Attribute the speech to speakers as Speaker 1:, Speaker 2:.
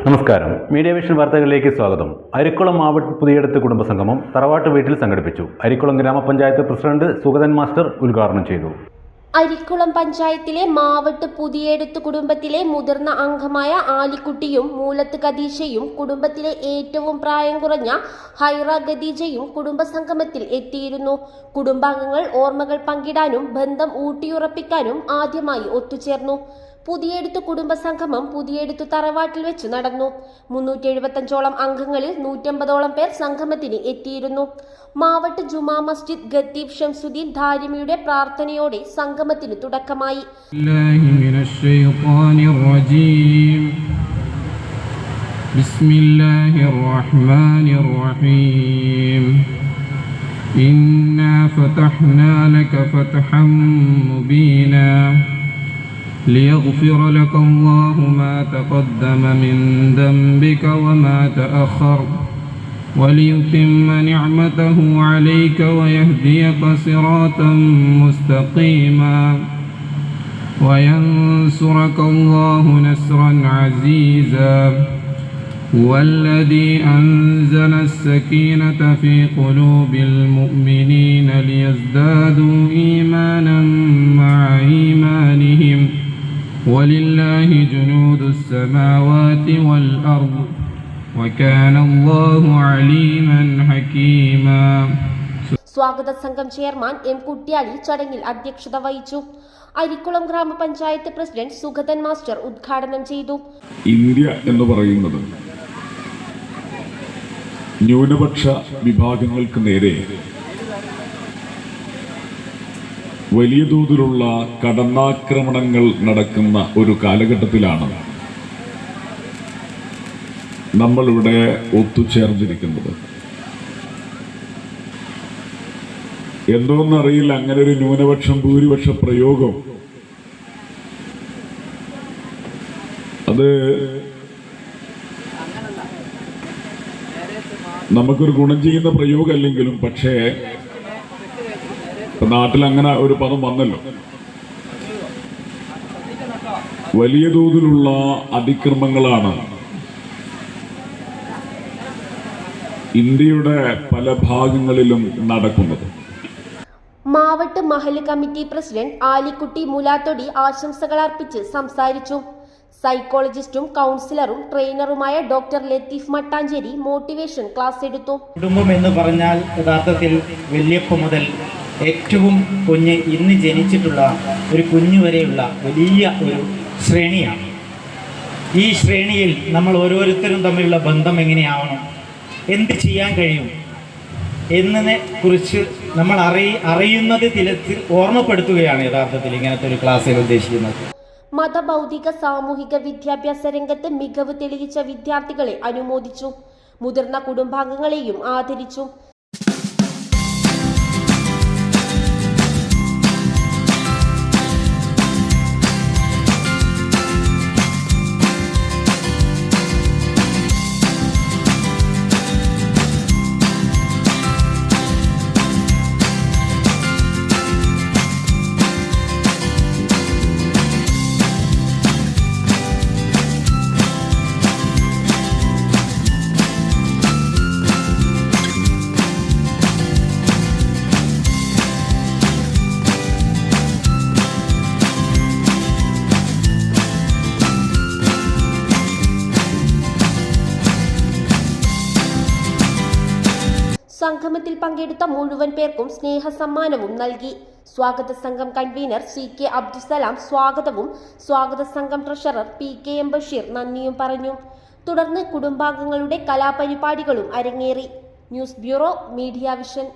Speaker 1: നമസ്കാരം. Media vision വാർത്തകളിലേക്ക് സ്വാഗതം. അരിക്കുളം മാവട്ട് പുതിയടത്ത് കുടുംബസംഗമം തറവാട്ട് വീട്ടിൽ സംഘടിപ്പിച്ചു. അരിക്കുളം ഗ്രാമപഞ്ചായത്ത് പ്രസിഡന്റ് സുഗതൻ മാസ്റ്റർ ഉദ്ഘാടനം ചെയ്തു.
Speaker 2: അരിക്കുളം പഞ്ചായത്തിലെ മാവട്ട് പുതിയടത്ത് കുടുംബത്തിലെ മുതിർന്ന അംഗമായ ആലിക്കുട്ടിയും മൂലത്ത് ഖദീജയും കുടുംബത്തിലെ ഏറ്റവും പ്രായം കുറഞ്ഞ ഹൈറ ഖദീജയും കുടുംബസംഗമത്തിൽ എത്തിയിരുന്നു. കുടുംബാംഗങ്ങൾ ഓർമ്മകൾ പങ്കിടാനും ബന്ധം ഊട്ടിയുറപ്പിക്കാനും ആദ്യമായി ഒത്തുചേർന്നു. പുതിയടത്ത് കുടുംബസംഗമം പുതിയടത്ത് തറവാട്ടിൽ വെച്ച് നടന്നു. 375ഓളം അംഗങ്ങളിൽ 150ഓളം പേർ സംഗമത്തിന് എത്തിയിരുന്നു. മാവട്ട് ജുമാ മസ്ജിദ് ഖത്തീബ് ഷംസുദ്ദീൻ ധാരിമിയുടെ പ്രാർത്ഥനയോടെ സംഗമത്തിന് തുടക്കമായി.
Speaker 3: ഇന്നാ ഫതഹ്നാ ലക ഫതഹൻ മുബീനാ ليغفر لك الله ما تقدم من ذنبك وما تأخر وليتم نعمته عليك ويهديك صراطا مستقيما وينصرك الله نصرا عزيزا والذي أنزل السكينة في قلوب المؤمنين ليزدادوا إيمانا مع إيمانهم ولله جنود السماوات والأرض وكان الله عليما حكيما.
Speaker 2: സ്വാഗത സംഘം ചെയർമാൻ എം കുട്ടിയാലി ചടങ്ങിൽ അധ്യക്ഷത വഹിച്ചു. അരിക്കുളം ഗ്രാമപഞ്ചായത്ത് പ്രസിഡന്റ് സുഗതൻ മാസ്റ്റർ ഉദ്ഘാടനം ചെയ്തു.
Speaker 4: ഇന്ത്യ എന്ന് പറയുന്നത് ന്യൂനപക്ഷ വിഭാഗങ്ങൾക്ക് നേരെ വലിയ തോതിലുള്ള കടന്നാക്രമണങ്ങൾ നടക്കുന്ന ഒരു കാലഘട്ടത്തിലാണ് നമ്മളിവിടെ ഒത്തുചേർന്നിരിക്കുന്നത്. എന്തോന്നറിയില്ല, അങ്ങനെ ഒരു ന്യൂനപക്ഷം ഭൂരിപക്ഷ പ്രയോഗം അത് നമുക്കൊരു ഗുണം ചെയ്യുന്ന പ്രയോഗമല്ലെങ്കിലും, പക്ഷേ നാട്ടിൽ അങ്ങനെ ഒരു പദം വന്നല്ലോ. വലിയ തോതിലുള്ള അതിക്രമങ്ങളാണ് ഇന്ത്യയുടെ പല ഭാഗങ്ങളിലും നടക്കുന്നത്.
Speaker 2: മാവട്ട് മഹല്ല് കമ്മിറ്റി പ്രസിഡന്റ് ആലിക്കുട്ടി മുലാത്തൊടി ആശംസകൾ അർപ്പിച്ച് സംസാരിച്ചു. സൈക്കോളജിസ്റ്റും കൗൺസിലറും ട്രെയിനറുമായ doctor Latheef Mattancherry motivation class എടുത്തു.
Speaker 5: കുടുംബം എന്ന് പറഞ്ഞാൽ യഥാർത്ഥത്തിൽ വല്യപ്പ മുതൽ ഏറ്റവും കുഞ്ഞ് ഇന്ന് ജനിച്ചിട്ടുള്ള ഒരു കുഞ്ഞു വരെയുള്ള വലിയ ഒരു ശ്രേണിയാണ്. ഈ ശ്രേണിയിൽ നമ്മൾ ഓരോരുത്തരും തമ്മിലുള്ള ബന്ധം എങ്ങനെയാവണം, എന്ത് ചെയ്യാൻ കഴിയും എന്നതിനെ കുറിച്ച് നമ്മൾ അറിയുന്നത് തിലത്തിൽ ഓർമ്മപ്പെടുത്തുകയാണ് യഥാർത്ഥത്തിൽ ഇങ്ങനത്തെ ഒരു ക്ലാസ്സിൽ ഉദ്ദേശിക്കുന്നത്.
Speaker 2: മതഭൗതിക സാമൂഹിക വിദ്യാഭ്യാസ രംഗത്ത് മികവ് തെളിയിച്ച വിദ്യാർത്ഥികളെ അനുമോദിച്ചു. മുതിർന്ന കുടുംബാംഗങ്ങളെയും ആദരിച്ചു. സംഗമത്തിൽ പങ്കെടുത്ത മുഴുവൻ പേർക്കും സ്നേഹ സമ്മാനവും നൽകി. സ്വാഗത സംഘം കൺവീനർ CK അബ്ദുസലാം സ്വാഗതവും സ്വാഗത സംഘം ട്രഷറർ PKM ബഷീർ നന്ദിയും പറഞ്ഞു. തുടർന്ന് കുടുംബാംഗങ്ങളുടെ കലാപരിപാടികളും അരങ്ങേറി. News bureau, media vision.